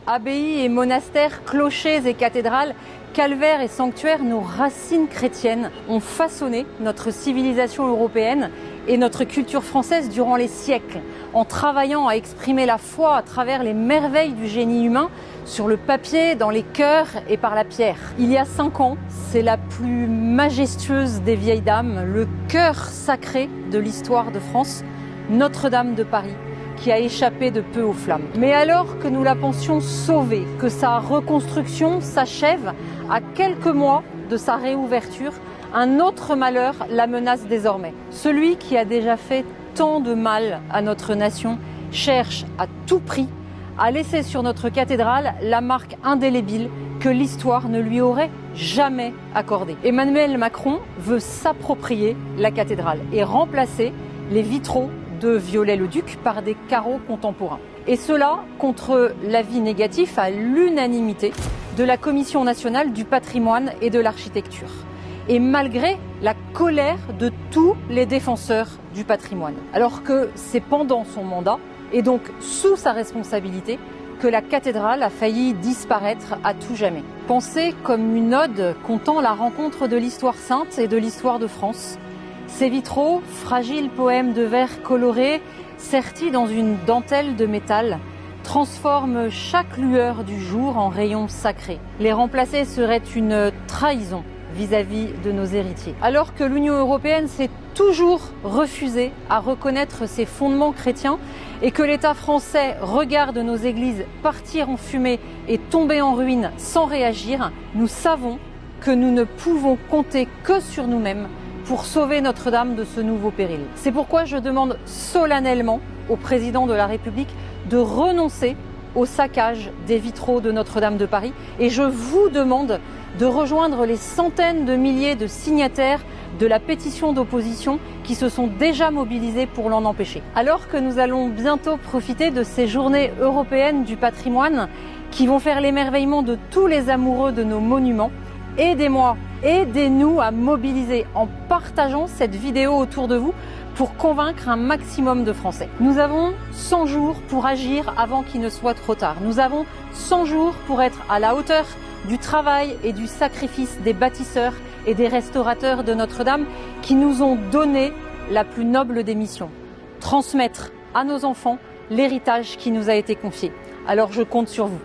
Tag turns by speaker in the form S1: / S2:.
S1: Abbayes et monastères, clochers et cathédrales, calvaires et sanctuaires, nos racines chrétiennes ont façonné notre civilisation européenne et notre culture française durant les siècles, en travaillant à exprimer la foi à travers les merveilles du génie humain sur le papier, dans les cœurs et par la pierre. Il y a 5 ans, c'est la plus majestueuse des vieilles dames, le cœur sacré de l'histoire de France, Notre-Dame de Paris, qui a échappé de peu aux flammes. Mais alors que nous la pensions sauvée, que sa reconstruction s'achève à quelques mois de sa réouverture, un autre malheur la menace désormais. Celui qui a déjà fait tant de mal à notre nation cherche à tout prix à laisser sur notre cathédrale la marque indélébile que l'histoire ne lui aurait jamais accordée. Emmanuel Macron veut s'approprier la cathédrale et remplacer les vitraux de Viollet-le-Duc par des carreaux contemporains. Et cela contre l'avis négatif à l'unanimité de la Commission nationale du patrimoine et de l'architecture. Et malgré la colère de tous les défenseurs du patrimoine. Alors que c'est pendant son mandat, et donc sous sa responsabilité, que la cathédrale a failli disparaître à tout jamais. Pensée comme une ode contant la rencontre de l'histoire sainte et de l'histoire de France, ces vitraux, fragiles poèmes de verre colorés, sertis dans une dentelle de métal, transforment chaque lueur du jour en rayons sacrés. Les remplacer serait une trahison vis-à-vis de nos héritiers. Alors que l'Union européenne s'est toujours refusée à reconnaître ses fondements chrétiens et que l'État français regarde nos églises partir en fumée et tomber en ruine sans réagir, nous savons que nous ne pouvons compter que sur nous-mêmes pour sauver Notre-Dame de ce nouveau péril. C'est pourquoi je demande solennellement au président de la République de renoncer au saccage des vitraux de Notre-Dame de Paris et je vous demande de rejoindre les centaines de milliers de signataires de la pétition d'opposition qui se sont déjà mobilisés pour l'en empêcher. Alors que nous allons bientôt profiter de ces journées européennes du patrimoine qui vont faire l'émerveillement de tous les amoureux de nos monuments, aidez-moi, aidez-nous à mobiliser en partageant cette vidéo autour de vous pour convaincre un maximum de Français. Nous avons 100 jours pour agir avant qu'il ne soit trop tard. Nous avons 100 jours pour être à la hauteur du travail et du sacrifice des bâtisseurs et des restaurateurs de Notre-Dame qui nous ont donné la plus noble des missions, transmettre à nos enfants l'héritage qui nous a été confié. Alors je compte sur vous.